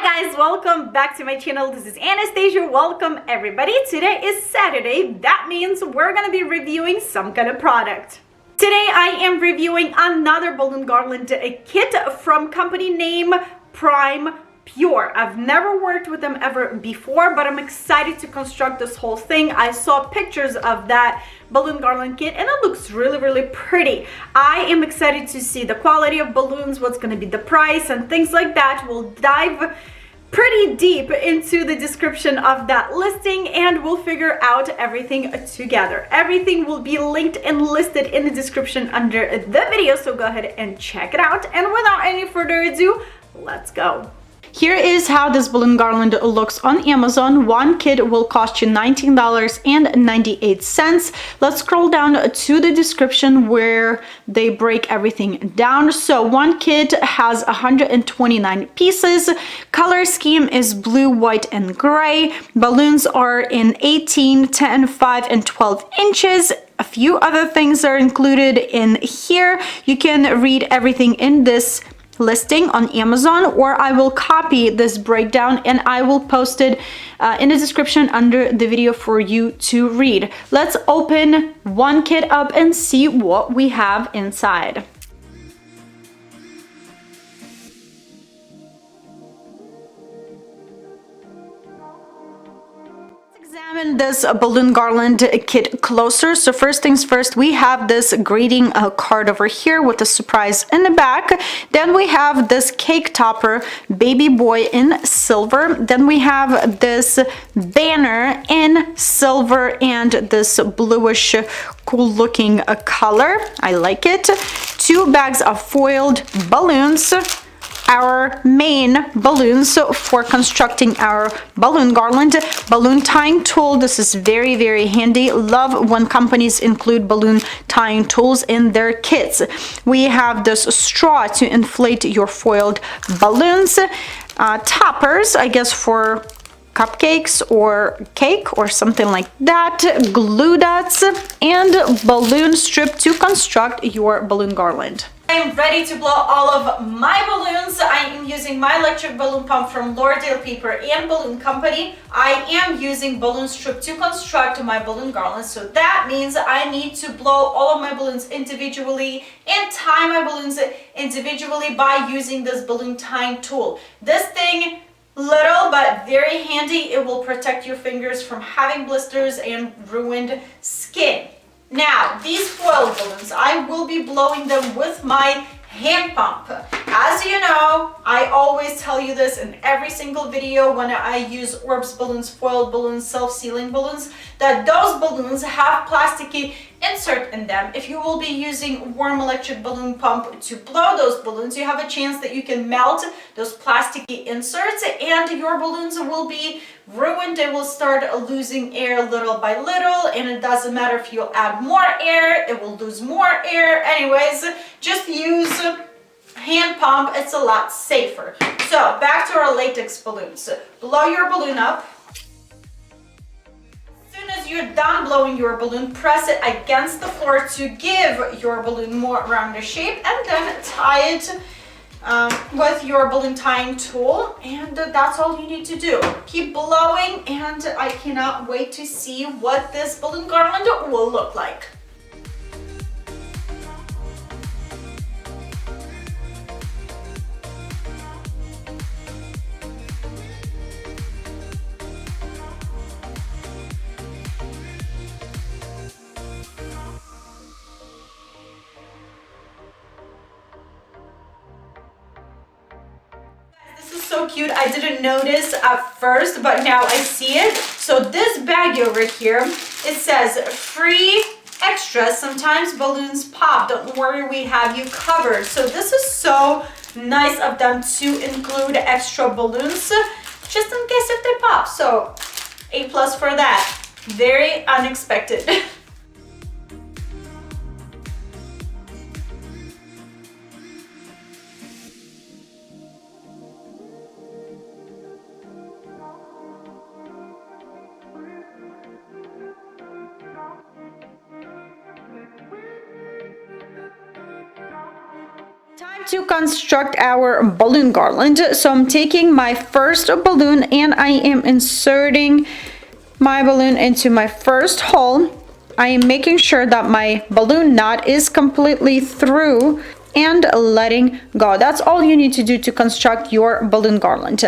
Hi guys, welcome back to my channel. This is Anastasia. Welcome everybody. Today is Saturday. That means we're gonna be reviewing some kind of product. Today I am reviewing another balloon garland kit from company name Prime Pure. I've never worked with them ever before, but I'm excited to construct this whole thing. I saw pictures of that balloon garland kit and it looks really pretty. I am excited to see the quality of balloons, what's going to be the price and things like that. We'll dive pretty deep into the description of that listing and we'll figure out everything together. Everything will be linked and listed in the description under the video, so go ahead and check it out. And without any further ado, let's go. Here is how this balloon garland looks on Amazon. One kit will cost you $19.98. Let's scroll down to the description where they break everything down. So one kit has 129 pieces. Color scheme is blue, white, and gray. Balloons are in 18, 10, 5, and 12 inches. A few other things are included in here. You can read everything in this listing on Amazon, or I will copy this breakdown and I will post it in the description under the video for you to read. Let's open one kit up and see what we have inside. Examine this balloon garland kit closer. So first things first, we have this greeting card over here with a surprise in the back. Then we have this cake topper baby boy in silver. Then we have this banner in silver and this bluish cool looking color. I like it. 2 bags of foiled balloons. Our main balloons for constructing our balloon garland. Balloon tying tool. This is very handy. Love when companies include balloon tying tools in their kits. We have this straw to inflate your foiled balloons. Toppers, I guess for cupcakes or cake or something like that. Glue dots and balloon strip to construct your balloon garland. I am ready to blow all of my balloons. I am using my electric balloon pump from Lauderdale Paper and Balloon Company. I am using balloon strip to construct my balloon garland, so that means I need to blow all of my balloons individually and tie my balloons individually by using this balloon tying tool. This thing, little but very handy. It will protect your fingers from having blisters and ruined skin. Now, these foil balloons, I will be blowing them with my hand pump. As you know, I always tell you this in every single video when I use orbs balloons, foiled balloons, self-sealing balloons, that those balloons have plasticky insert in them. If you will be using warm electric balloon pump to blow those balloons, you have a chance that you can melt those plasticky inserts and your balloons will be ruined. They will start losing air little by little, and it doesn't matter if you add more air, it will lose more air. Anyways, just use hand pump. It's a lot safer. So back to our latex balloons. Blow your balloon up. As soon as you're done blowing your balloon, press it against the floor to give your balloon more rounded shape, and then tie it with your balloon tying tool, and that's all you need to do. Keep blowing, and I cannot wait to see what this balloon garland will look like. So cute. I didn't notice at first, but now I see it. So this bag over here, it says free extra. Sometimes balloons pop. Don't worry, we have you covered. So this is so nice of them to include extra balloons just in case if they pop. So A+ for that. Very unexpected. To construct our balloon garland, so I'm taking my first balloon and I am inserting my balloon into my first hole. I am making sure that my balloon knot is completely through and letting go. That's all you need to do to construct your balloon garland.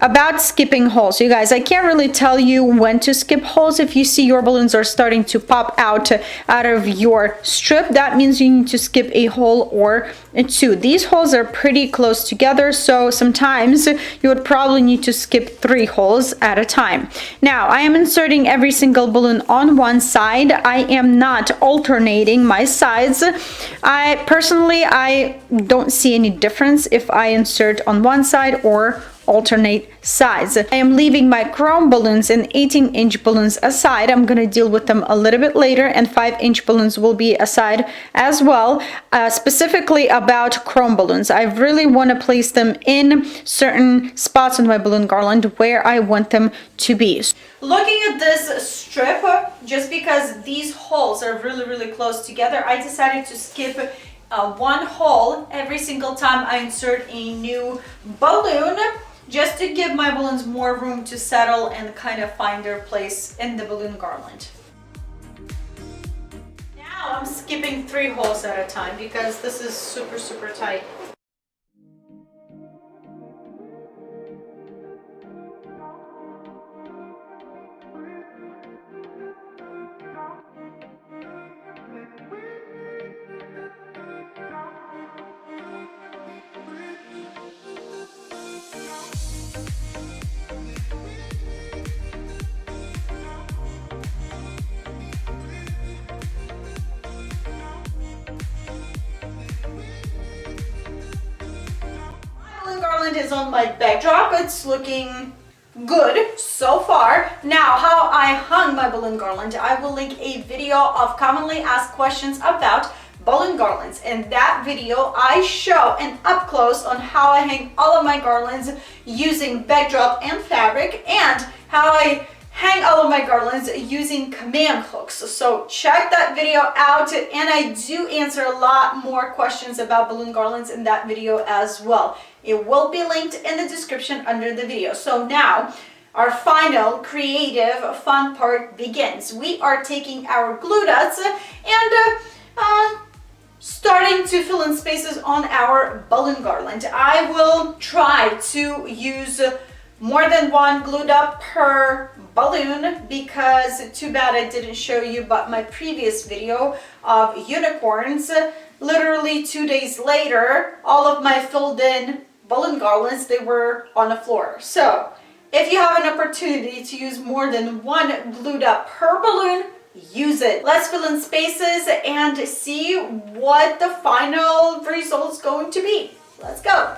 About skipping holes, you guys, I can't really tell you when to skip holes. If you see your balloons are starting to pop out of your strip, that means you need to skip a hole or two. These holes are pretty close together, so sometimes you would probably need to skip 3 holes at a time. Now I am inserting every single balloon on one side. I am not alternating my sides. I personally don't see any difference if I insert on one side or alternate sides. I am leaving my chrome balloons and 18-inch balloons aside. I'm going to deal with them a little bit later, and 5-inch balloons will be aside as well. Specifically about chrome balloons, I really want to place them in certain spots on my balloon garland where I want them to be. Looking at this strip, just because these holes are really close together, I decided to skip one hole every single time I insert a new balloon, just to give my balloons more room to settle and kind of find their place in the balloon garland. Now I'm skipping 3 holes at a time because this is super tight. Is on my backdrop. It's looking good so far. Now, how I hung my balloon garland, I will link a video of commonly asked questions about balloon garlands. In that video, I show an up close on how I hang all of my garlands using backdrop and fabric, and how I hang all of my garlands using command hooks. So check that video out, and I do answer a lot more questions about balloon garlands in that video as well. It will be linked in the description under the video. So now our final creative fun part begins. We are taking our glue dots and starting to fill in spaces on our balloon garland. I will try to use more than one glue dot per balloon, because too bad I didn't show you but my previous video of unicorns. Literally 2 days later, all of my filled in balloon garlands, they were on the floor. So if you have an opportunity to use more than one glue dot per balloon, use it. Let's fill in spaces and see what the final result's going to be. Let's go.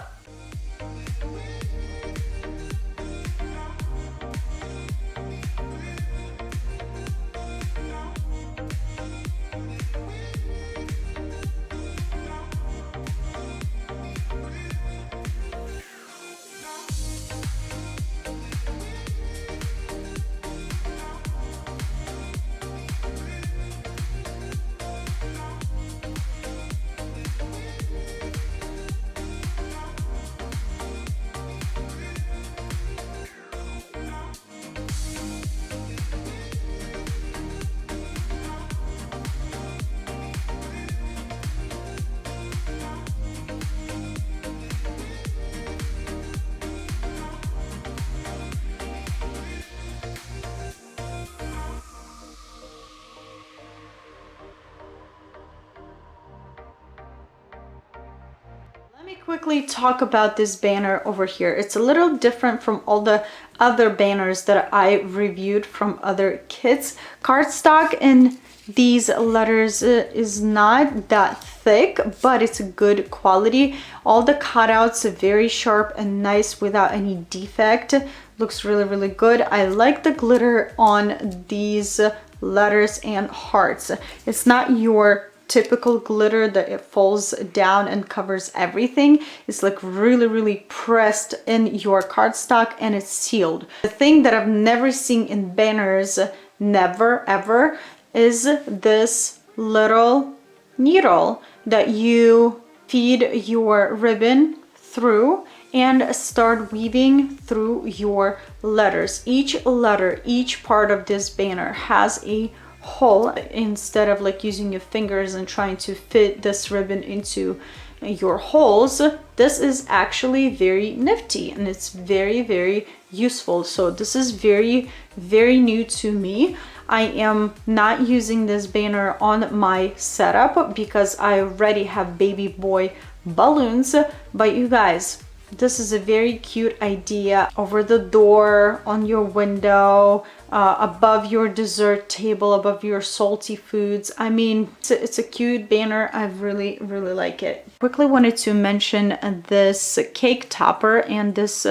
Let me quickly talk about this banner over here. It's a little different from all the other banners that I reviewed from other kits. Cardstock in these letters is not that thick, but it's a good quality. All the cutouts are very sharp and nice without any defect. Looks really good. I like the glitter on these letters and hearts. It's not your typical glitter that it falls down and covers everything. It's like really pressed in your cardstock, and it's sealed. The thing that I've never seen in banners, never ever, is this little needle that you feed your ribbon through and start weaving through your letters. Each letter, each part of this banner has a hole. Instead of like using your fingers and trying to fit this ribbon into your holes, this is actually very nifty and it's very, very useful. So this is very, very new to me. I am not using this banner on my setup because I already have baby boy balloons, but you guys, this is a very cute idea over the door, on your window, above your dessert table, above your salty foods. I mean, it's a cute banner. I really, really like it. Quickly wanted to mention this cake topper and this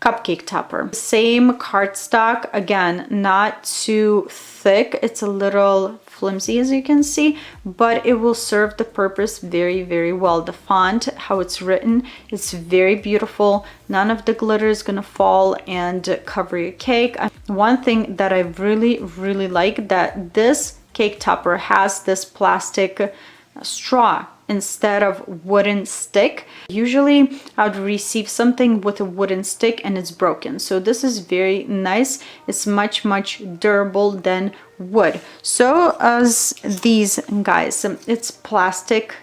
cupcake topper. Same cardstock, again, not too thick. It's a little flimsy as you can see, but it will serve the purpose very, very well. The font, how it's written, it's very beautiful. None of the glitter is gonna fall and cover your cake. One thing that I really, really like, that this cake topper has this plastic straw instead of wooden stick. Usually I would receive something with a wooden stick and it's broken. So this is very nice. It's much, much durable than wood. So as these guys, it's plastic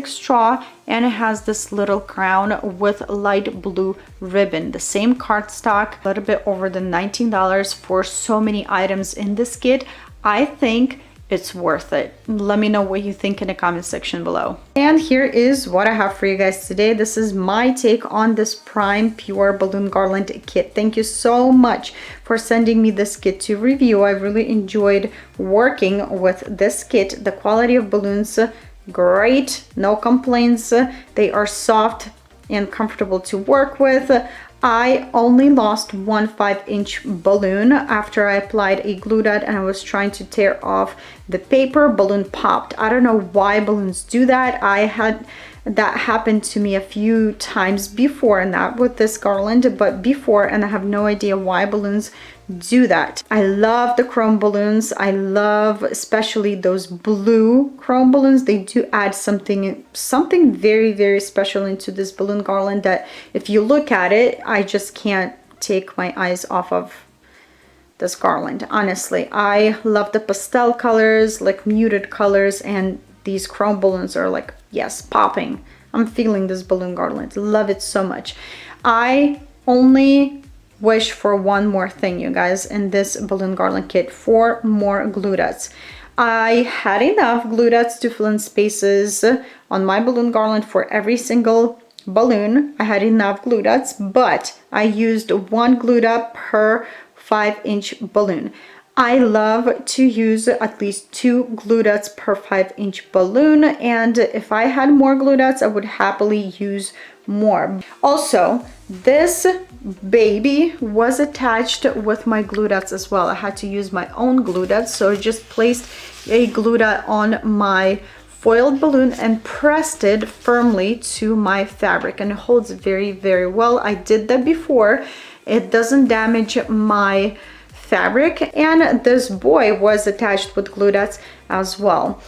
straw, and it has this little crown with light blue ribbon. The same cardstock, a little bit over the $19 for so many items in this kit. I think it's worth it. Let me know what you think in the comment section below. And here is what I have for you guys today. This is my take on this Prime Pure Balloon Garland kit. Thank you so much for sending me this kit to review. I really enjoyed working with this kit. The quality of balloons, great, no complaints. They are soft and comfortable to work with. I only lost one 5-inch balloon after I applied a glue dot and I was trying to tear off the paper. Balloon popped. I don't know why balloons do that. I had that happened to me a few times before, not with this garland, but before, and I have no idea why balloons do that. I love the chrome balloons. I love especially those blue chrome balloons. They do add something very, very special into this balloon garland that if you look at it, I just can't take my eyes off of this garland. Honestly, I love the pastel colors, like muted colors, and these chrome balloons are like, yes, popping. I'm feeling this balloon garland. Love it so much. I only wish for one more thing, you guys, in this balloon garland kit: 4 more glue dots. I had enough glue dots to fill in spaces on my balloon garland for every single balloon. I had enough glue dots, but I used 1 glue dot per 5-inch balloon. I love to use at least 2 glue dots per 5-inch balloon, and if I had more glue dots, I would happily use more. Also, this baby was attached with my glue dots as well. I had to use my own glue dots, so I just placed a glue dot on my foiled balloon and pressed it firmly to my fabric, and it holds very, very well. I did that before. It doesn't damage my fabric, and this boy was attached with glue dots as well.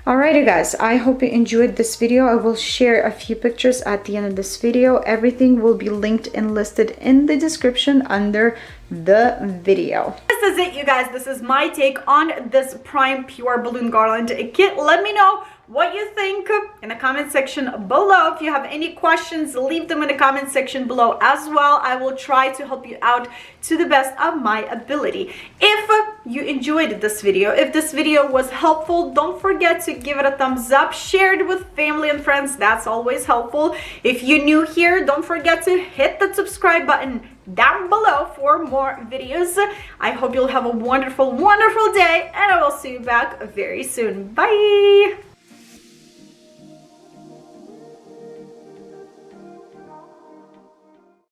Alrighty guys, I hope you enjoyed this video. I will share a few pictures at the end of this video. Everything will be linked and listed in the description under the video. This is it, you guys. This is my take on this Prime Pure Balloon Garland kit. Let me know what you think in the comment section below. If you have any questions, leave them in the comment section below as well. I will try to help you out to the best of my ability. If you enjoyed this video, if this video was helpful, don't forget to give it a thumbs up. Share it with family and friends. That's always helpful. If you're new here, don't forget to hit the subscribe button down below for more videos. I hope you'll have a wonderful, wonderful day, and I will see you back very soon. Bye!